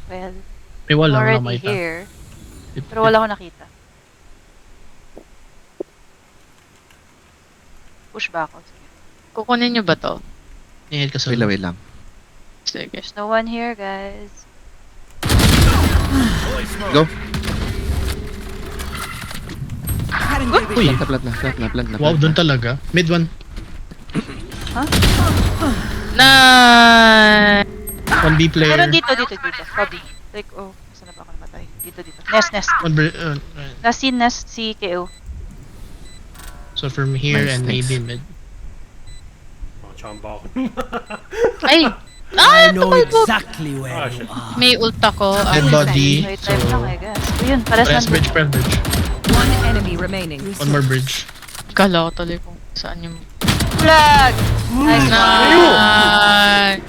Well, May wall lang already makita. here. Pero wala ko nakita. Push ba ako? Sige. Kukunin nyo ba to? Nihil ka sa Wait lang. Sige. There's no one here, guys. Go. Uy! Plant na. Wow, doon talaga. Mid one. Nice! 1B player. Meron dito. Copy. Like, oh, saan na ba ako namatay? Dito. Nest. One Last scene, nest, si KO. so from here Nice, and nice. maybe mid. Oh, chamba ako. Ay! I know exactly where you are. May ult ako. Dead body. Wait, So, time lang guys. Ayun, pares press nandun. bridge. One enemy remaining. One more bridge. Kala ko tuloy kung saan yung... Flag! Nice one. Nice!